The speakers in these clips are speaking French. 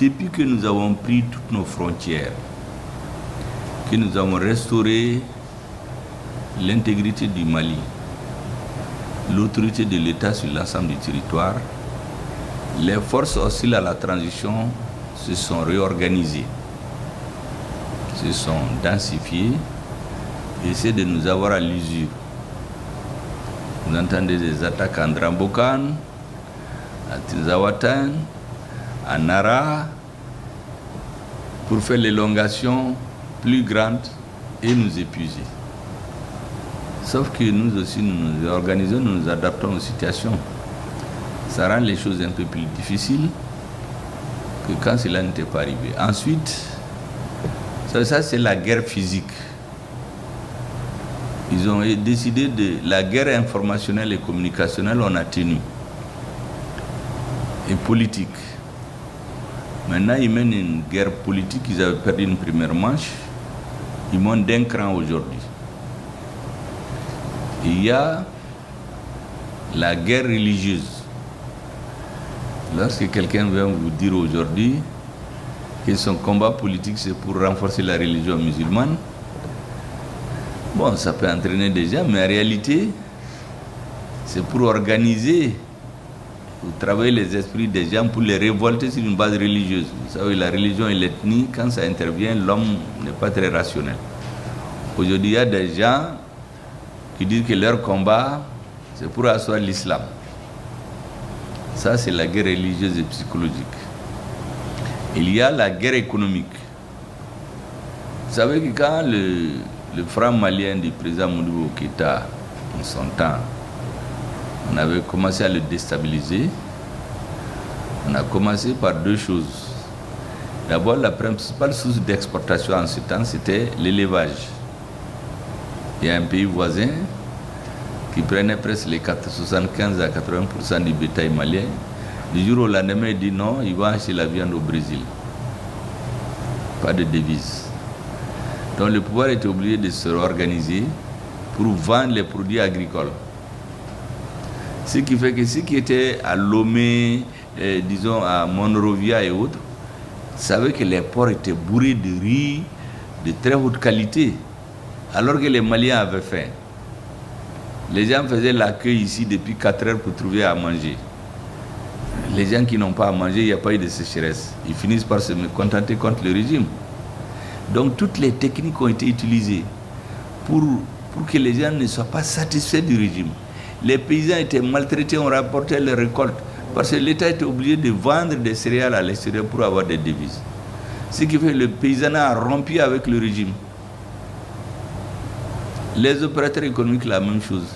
depuis que nous avons pris toutes nos frontières, que nous avons restauré l'intégrité du Mali, l'autorité de l'État sur l'ensemble du territoire, les forces hostiles à la transition se sont réorganisées, se sont densifiées, et essaient de nous avoir à l'usure. Vous entendez des attaques à Ndrambokan, à Tinzawatan, à Nara, pour faire l'élongation plus grande et nous épuiser. Sauf que nous aussi, nous nous organisons, nous nous adaptons aux situations. Ça rend les choses un peu plus difficiles que quand cela n'était pas arrivé. Ensuite, ça c'est la guerre physique. Ils ont décidé de la guerre informationnelle et communicationnelle, on a tenu. Et politique. Maintenant, ils mènent une guerre politique, ils avaient perdu une première manche, ils montent d'un cran aujourd'hui. Il y a la guerre religieuse. Lorsque quelqu'un vient vous dire aujourd'hui que son combat politique c'est pour renforcer la religion musulmane, bon, ça peut entraîner des gens, mais en réalité, c'est pour organiser, pour travailler les esprits des gens, pour les révolter sur une base religieuse. Vous savez, la religion et l'ethnie, quand ça intervient, l'homme n'est pas très rationnel. Aujourd'hui, il y a des gens qui disent que leur combat, c'est pour asseoir l'islam. Ça, c'est la guerre religieuse et psychologique. Il y a la guerre économique. Vous savez que quand le franc malien du président Modibo Keïta, en son temps, on avait commencé à le déstabiliser, on a commencé par deux choses. D'abord, la principale source d'exportation en ce temps, c'était l'élevage. Il y a un pays voisin qui prenait presque les 75 à 80% du bétail malien. Du jour au lendemain, il dit non, il va acheter la viande au Brésil. Pas de devise. Donc le pouvoir était obligé de se réorganiser pour vendre les produits agricoles. Ce qui fait que ceux qui étaient à Lomé, disons à Monrovia et autres, savaient que les ports étaient bourrés de riz de très haute qualité, alors que les Maliens avaient faim. Les gens faisaient l'accueil ici depuis 4 heures pour trouver à manger. Les gens qui n'ont pas à manger, il n'y a pas eu de sécheresse. Ils finissent par se contenter contre le régime. Donc toutes les techniques ont été utilisées pour que les gens ne soient pas satisfaits du régime. Les paysans étaient maltraités, on rapportait les récoltes, parce que l'État était obligé de vendre des céréales à l'extérieur pour avoir des devises. Ce qui fait que le paysanat a rompu avec le régime. Les opérateurs économiques, la même chose.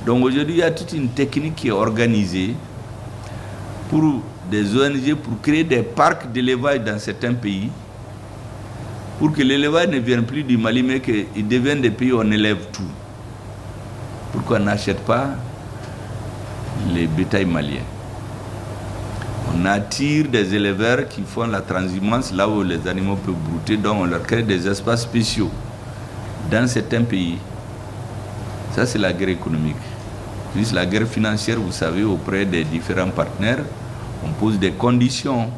Donc aujourd'hui, il y a toute une technique qui est organisée pour des ONG, pour créer des parcs d'élevage dans certains pays, pour que l'élevage ne vienne plus du Mali, mais qu'il devienne des pays où on élève tout. Pourquoi on n'achète pas les bétails maliens? On attire des éleveurs qui font la transhumance là où les animaux peuvent brouter, donc on leur crée des espaces spéciaux dans certains pays. Ça, c'est la guerre économique. Plus la guerre financière, vous savez, auprès des différents partenaires, on pose des conditions.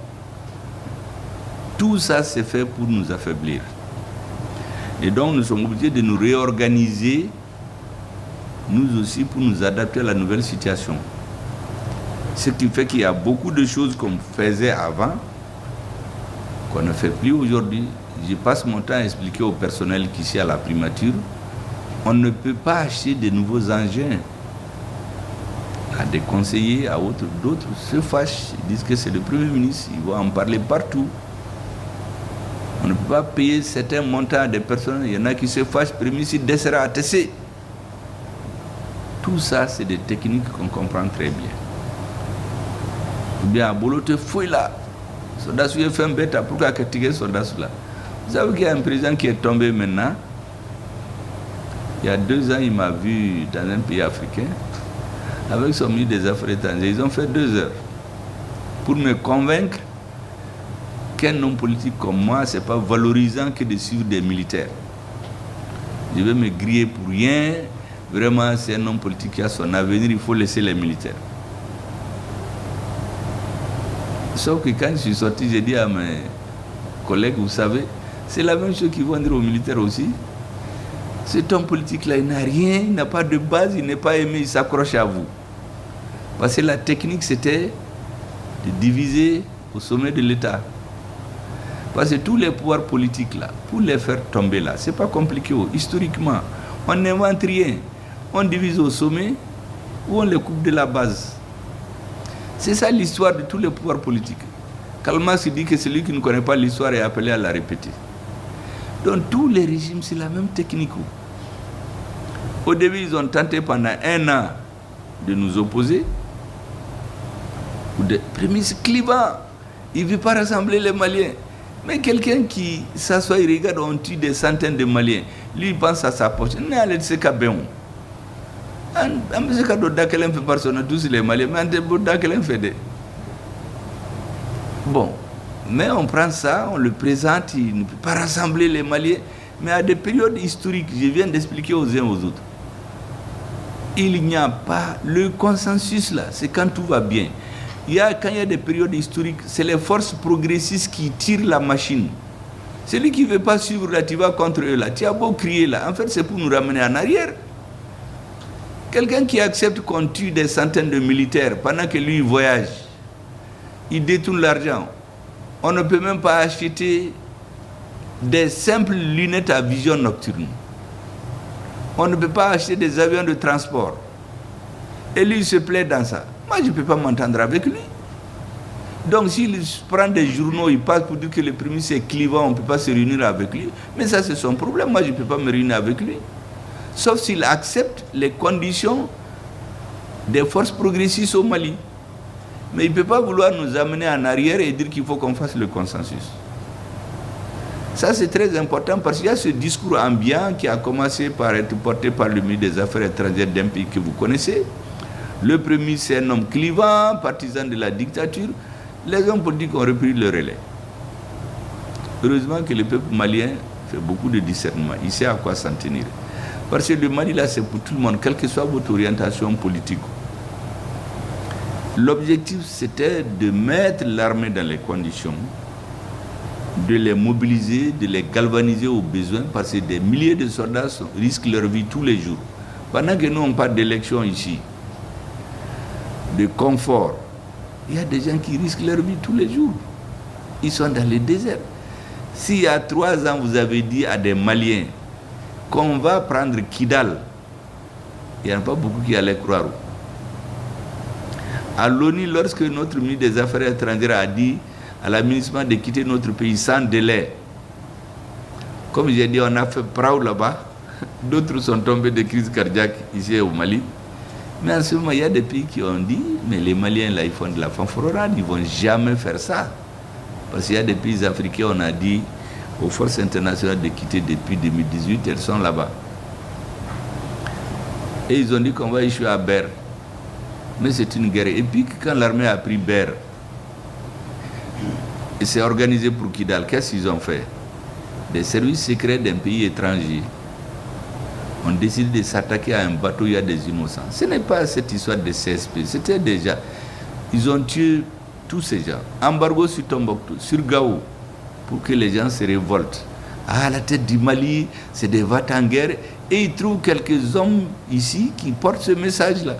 Tout ça, c'est fait pour nous affaiblir. Et donc, nous sommes obligés de nous réorganiser, nous aussi, pour nous adapter à la nouvelle situation. Ce qui fait qu'il y a beaucoup de choses qu'on faisait avant, qu'on ne fait plus aujourd'hui. Je passe mon temps à expliquer au personnel qu'ici à la primature, on ne peut pas acheter de nouveaux engins. À des conseillers, à d'autres se fâchent, ils disent que c'est le Premier ministre, ils vont en parler partout. On ne peut pas payer certains montants à des personnes, il y en a qui se fâchent, Premier ministre descendra à TC. Tout ça, c'est des techniques qu'on comprend très bien. Ou bien, à Bolo te fouille là, soldat est fait un bête, pourquoi critiquer soldat là? Vous savez qu'il y a un président qui est tombé maintenant. Il y a 2 ans, il m'a vu dans un pays africain, avec son ministre des Affaires étrangères. Ils ont fait 2 heures pour me convaincre qu'un homme politique comme moi, ce n'est pas valorisant que de suivre des militaires. Je vais me griller pour rien. Vraiment, c'est un homme politique qui a son avenir, il faut laisser les militaires. Sauf que quand je suis sorti, j'ai dit à mes collègues, vous savez, c'est la même chose qu'ils vont dire aux militaires aussi. Cet homme politique-là, il n'a rien, il n'a pas de base, il n'est pas aimé, il s'accroche à vous. Parce que la technique, c'était de diviser au sommet de l'État. Parce que tous les pouvoirs politiques, là, pour les faire tomber, là, c'est pas compliqué. Historiquement, on n'invente rien. On divise au sommet ou on les coupe de la base. C'est ça l'histoire de tous les pouvoirs politiques. Karl Marx dit que celui qui ne connaît pas l'histoire est appelé à la répéter. Donc tous les régimes, c'est la même technique. Au début, ils ont tenté pendant 1 an de nous opposer. Ou des prémices clivantes. Il ne veut pas rassembler les Maliens. Mais quelqu'un qui s'assoit, il regarde, on tue des centaines de Maliens. Lui, il pense à sa poche. Il n'a pas de ce qu'il fait. Tous les Maliens, mais bon, mais on prend ça, on le présente, il ne peut pas rassembler les Maliens, mais à des périodes historiques, je viens d'expliquer aux uns aux autres. Il n'y a pas le consensus là, c'est quand tout va bien. Quand il y a des périodes historiques, c'est les forces progressistes qui tirent la machine. Celui qui ne veut pas suivre là, tu vas contre eux là, tu as beau crier là, en fait c'est pour nous ramener en arrière. Quelqu'un qui accepte qu'on tue des centaines de militaires pendant que lui voyage, il détourne l'argent. On ne peut même pas acheter des simples lunettes à vision nocturne. On ne peut pas acheter des avions de transport. Et lui, il se plaît dans ça. Moi, je ne peux pas m'entendre avec lui. Donc, s'il prend des journaux, il passe pour dire que le premier c'est clivant, on ne peut pas se réunir avec lui. Mais ça, c'est son problème. Moi, je ne peux pas me réunir avec lui. Sauf s'il accepte les conditions des forces progressistes au Mali. Mais il ne peut pas vouloir nous amener en arrière et dire qu'il faut qu'on fasse le consensus. Ça, c'est très important parce qu'il y a ce discours ambiant qui a commencé par être porté par le ministre des Affaires étrangères d'un pays que vous connaissez. Le premier, c'est un homme clivant, partisan de la dictature. Les hommes politiques ont repris le relais. Heureusement que le peuple malien fait beaucoup de discernement. Il sait à quoi s'en tenir. Parce que le Mali, là, c'est pour tout le monde, quelle que soit votre orientation politique. L'objectif, c'était de mettre l'armée dans les conditions, de les mobiliser, de les galvaniser aux besoins, parce que des milliers de soldats risquent leur vie tous les jours. Pendant que nous, on parle d'élections ici, de confort, il y a des gens qui risquent leur vie tous les jours. Ils sont dans le désert. S'il y a 3 ans, vous avez dit à des Maliens qu'on va prendre Kidal, il n'y en a pas beaucoup qui allaient croire. À l'ONU, lorsque notre ministre des Affaires étrangères a dit à l'administration de quitter notre pays sans délai, comme j'ai dit, on a fait Prao là-bas, d'autres sont tombés de crise cardiaque ici au Mali. Mais en ce moment, il y a des pays qui ont dit, mais les Maliens là, ils font de la fanfaronnade, ils ne vont jamais faire ça. Parce qu'il y a des pays africains, on a dit aux forces internationales de quitter depuis 2018, elles sont là-bas. Et ils ont dit qu'on va échouer à Ber. Mais c'est une guerre. Et puis quand l'armée a pris Ber, et s'est organisé pour Kidal, qu'est-ce qu'ils ont fait? Des services secrets d'un pays étranger ont décidé de s'attaquer à un bateau où il y a des innocents. Ce n'est pas cette histoire de CSP, c'était déjà... Ils ont tué tous ces gens. Embargo sur Tombouctou, sur Gao, pour que les gens se révoltent. À la tête du Mali, c'est des va-t-en-guerre. Et ils trouvent quelques hommes ici qui portent ce message-là.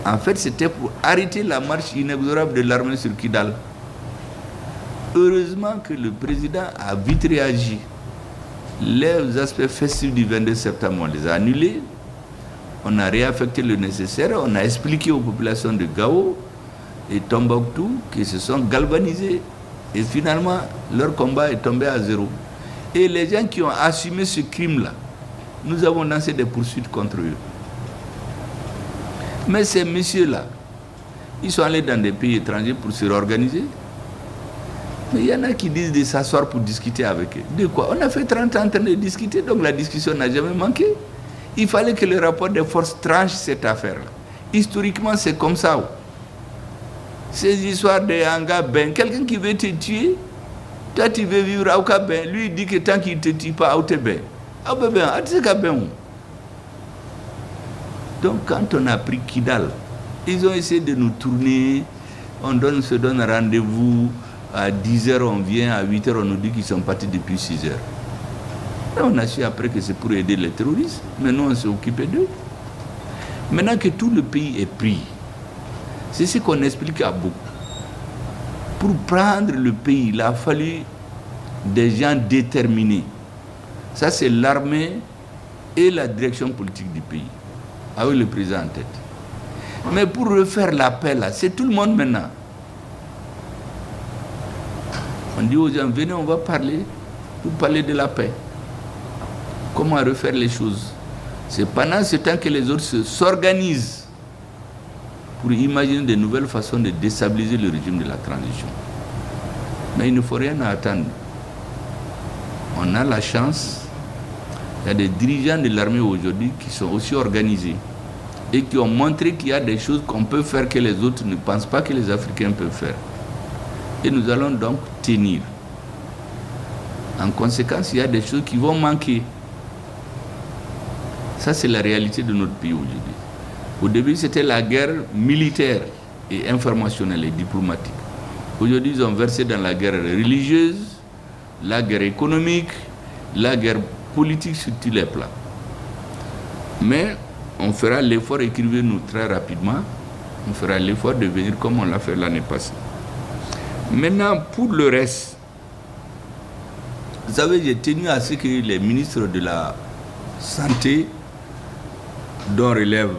En fait, c'était pour arrêter la marche inexorable de l'armée sur Kidal. Heureusement que le président a vite réagi. Les aspects festifs du 22 septembre, on les a annulés. On a réaffecté le nécessaire. On a expliqué aux populations de Gao et Tombouctou qu'ils se sont galvanisés. Et finalement, leur combat est tombé à zéro. Et les gens qui ont assumé ce crime-là, nous avons lancé des poursuites contre eux. Mais ces messieurs-là, ils sont allés dans des pays étrangers pour se réorganiser. Mais il y en a qui disent de s'asseoir pour discuter avec eux. De quoi? On a fait 30 ans en train de discuter, donc la discussion n'a jamais manqué. Il fallait que le rapport des forces tranche cette affaire-là. Historiquement, c'est comme ça. Ces histoires de Anga Ben, quelqu'un qui veut te tuer, toi tu veux vivre à Ouka Ben, lui il dit que tant qu'il ne te tue pas à Outé Ben, à Ben, à Tseka Ben. Donc quand on a pris Kidal, ils ont essayé de nous tourner, se donne rendez-vous à 10h, on vient, à 8h, on nous dit qu'ils sont partis depuis 6h. Et on a su après que c'est pour aider les terroristes. Maintenant, on s'est occupé d'eux. Maintenant que tout le pays est pris, c'est ce qu'on explique à beaucoup. Pour prendre le pays, il a fallu des gens déterminés. Ça, c'est l'armée et la direction politique du pays, avec le président en tête. Mais pour refaire la paix, là, c'est tout le monde maintenant. On dit aux gens, venez, on va parler, pour parler de la paix. Comment refaire les choses? C'est pendant ce temps que les autres s'organisent pour imaginer de nouvelles façons de déstabiliser le régime de la transition. Mais il ne faut rien attendre. On a la chance, il y a des dirigeants de l'armée aujourd'hui qui sont aussi organisés et qui ont montré qu'il y a des choses qu'on peut faire que les autres ne pensent pas que les Africains peuvent faire. Et nous allons donc tenir. En conséquence, il y a des choses qui vont manquer. Ça, c'est la réalité de notre pays aujourd'hui. Au début, c'était la guerre militaire et informationnelle et diplomatique. Aujourd'hui, ils ont versé dans la guerre religieuse, la guerre économique, la guerre politique sur tous les plans. Mais on fera l'effort, écrivez-nous très rapidement, on fera l'effort de venir comme on l'a fait l'année passée. Maintenant, pour le reste, vous savez, j'ai tenu à ce que les ministres de la Santé, dont relève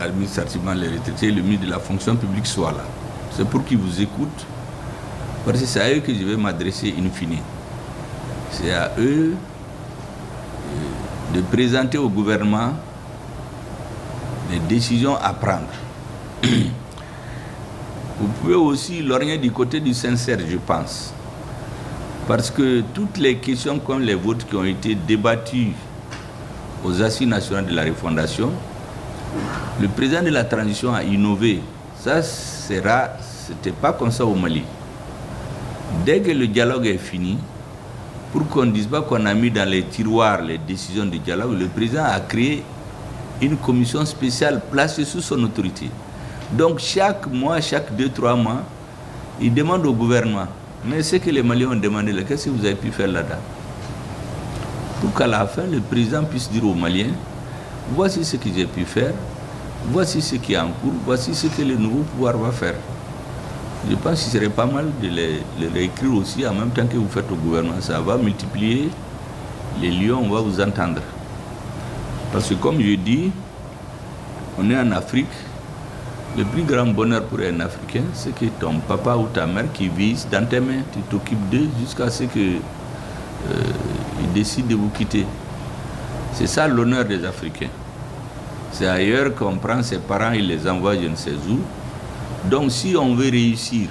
administrativement les retraités, le ministre de la fonction publique soient là. C'est pour qu'ils vous écoutent, parce que c'est à eux que je vais m'adresser in fine. C'est à eux de présenter au gouvernement les décisions à prendre. Vous pouvez aussi lorgner du côté du sincère, je pense. Parce que toutes les questions comme les vôtres qui ont été débattues aux Assises nationales de la refondation, le président de la transition a innové. Ça, c'était pas comme ça au Mali. Dès que le dialogue est fini, pour qu'on ne dise pas qu'on a mis dans les tiroirs les décisions du dialogue, le président a créé une commission spéciale placée sous son autorité. Donc chaque mois, chaque 2-3 mois, il demande au gouvernement, mais ce que les Maliens ont demandé, qu'est-ce que vous avez pu faire là-dedans? Pour qu'à la fin, le président puisse dire aux Maliens, voici ce que j'ai pu faire, voici ce qui est en cours, voici ce que le nouveau pouvoir va faire. Je pense qu'il serait pas mal de les réécrire aussi en même temps que vous faites au gouvernement. Ça va multiplier les lions, on va vous entendre. Parce que comme je dis, on est en Afrique. Le plus grand bonheur pour un Africain, c'est que ton papa ou ta mère qui vit dans tes mains, tu t'occupes d'eux jusqu'à ce qu'ils décident de vous quitter. C'est ça l'honneur des Africains. C'est ailleurs qu'on prend ses parents et les envoie je ne sais où. Donc si on veut réussir,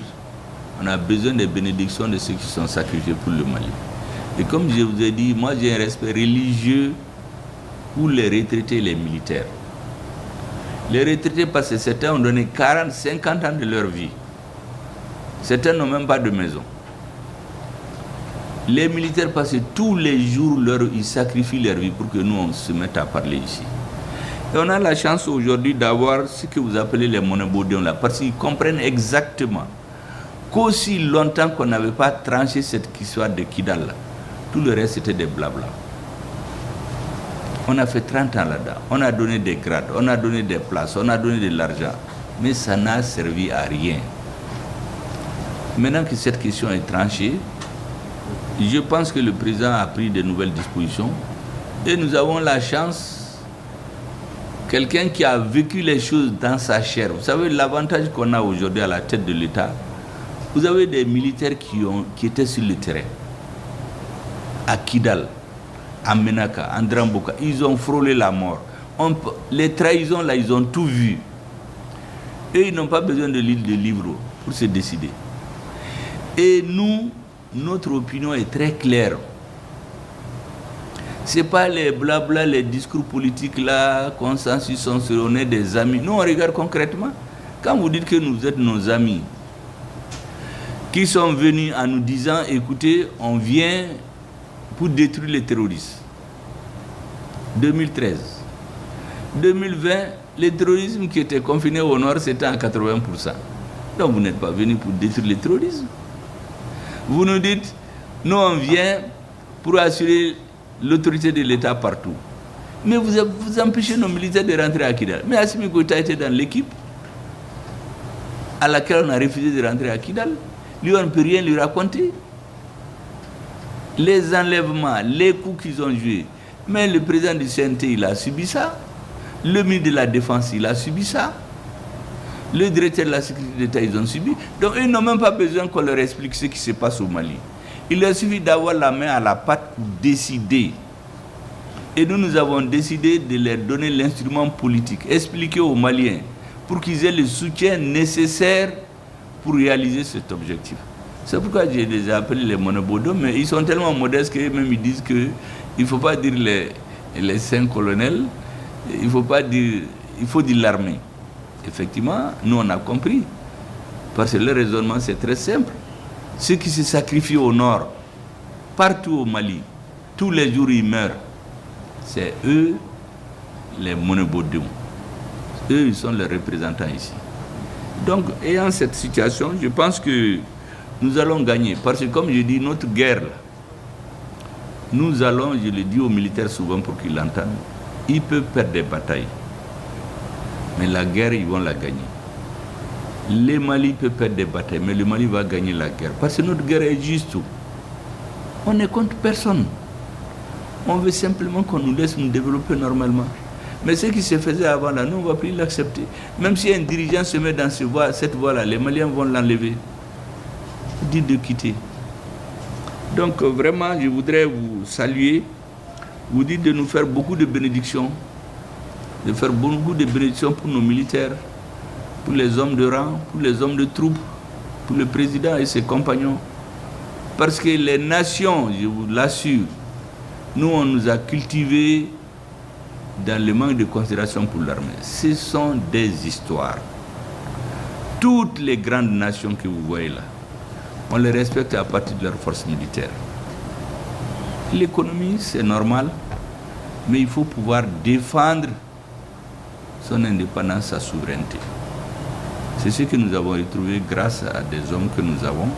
on a besoin des bénédictions de ceux qui sont sacrifiés pour le Mali. Et comme je vous ai dit, moi j'ai un respect religieux pour les retraités et les militaires. Les retraités, parce que certains ont donné 40, 50 ans de leur vie. Certains n'ont même pas de maison. Les militaires, parce que tous les jours, ils sacrifient leur vie pour que nous, on se mette à parler ici. Et on a la chance aujourd'hui d'avoir ce que vous appelez les monobodions là, parce qu'ils comprennent exactement qu'aussi longtemps qu'on n'avait pas tranché cette histoire de Kidal là, tout le reste c'était des blabla. On a fait 30 ans là-dedans, on a donné des grades, on a donné des places, on a donné de l'argent, mais ça n'a servi à rien. Maintenant que cette question est tranchée, je pense que le président a pris de nouvelles dispositions et nous avons la chance, quelqu'un qui a vécu les choses dans sa chair. Vous savez, l'avantage qu'on a aujourd'hui à la tête de l'État, vous avez des militaires qui étaient sur le terrain, à Kidal, à Menaka, à Ndramboka, ils ont frôlé la mort. Les trahisons là, ils ont tout vu. Et ils n'ont pas besoin de lire des livres pour se décider. Et nous, notre opinion est très claire. Ce n'est pas les blabla, les discours politiques là, consensus, on est des amis. Nous, on regarde concrètement. Quand vous dites que nous êtes nos amis, qui sont venus en nous disant, écoutez, on vient pour détruire les terroristes. 2013. 2020, le terrorisme qui était confiné au nord, c'était à 80%. Donc vous n'êtes pas venu pour détruire le terrorisme. Vous nous dites, nous on vient pour assurer l'autorité de l'État partout. Mais vous empêchez nos militaires de rentrer à Kidal. Mais Assimi Goïta était dans l'équipe à laquelle on a refusé de rentrer à Kidal. Lui, on ne peut rien lui raconter. Les enlèvements, les coups qu'ils ont joués. Mais le président du CNT, il a subi ça. Le ministre de la Défense, il a subi ça. Le directeur de la sécurité d'État, ils ont subi. Donc, ils n'ont même pas besoin qu'on leur explique ce qui se passe au Mali. Il leur suffit d'avoir la main à la pâte pour décider. Et nous avons décidé de leur donner l'instrument politique, expliquer aux Maliens, pour qu'ils aient le soutien nécessaire pour réaliser cet objectif. C'est pourquoi je les ai appelés les monobodos, mais ils sont tellement modestes qu'eux-mêmes ils disent qu'il ne faut pas dire les 5 colonels, il faut dire l'armée. Effectivement, nous on a compris. Parce que le raisonnement c'est très simple. Ceux qui se sacrifient au nord, partout au Mali, tous les jours ils meurent, c'est eux les monobodos. Eux ils sont les représentants ici. Donc, ayant cette situation, je pense que nous allons gagner. Parce que comme je dis, notre guerre, là, nous allons, je le dis aux militaires souvent pour qu'ils l'entendent, ils peuvent perdre des batailles. Mais la guerre, ils vont la gagner. Le Mali peut perdre des batailles, mais le Mali va gagner la guerre. Parce que notre guerre est juste. On n'est contre personne. On veut simplement qu'on nous laisse nous développer normalement. Mais ce qui se faisait avant là, nous, on ne va plus l'accepter. Même si un dirigeant se met dans cette voie-là, les Maliens vont l'enlever. Dites de quitter. Donc vraiment, je voudrais vous saluer, vous dire de nous faire beaucoup de bénédictions, de faire beaucoup de bénédictions pour nos militaires, pour les hommes de rang, pour les hommes de troupes, pour le président et ses compagnons. Parce que les nations, je vous l'assure, nous, on nous a cultivés dans le manque de considération pour l'armée. Ce sont des histoires. Toutes les grandes nations que vous voyez là, on les respecte à partir de leur force militaire. L'économie, c'est normal, mais il faut pouvoir défendre son indépendance, sa souveraineté. C'est ce que nous avons retrouvé grâce à des hommes que nous avons.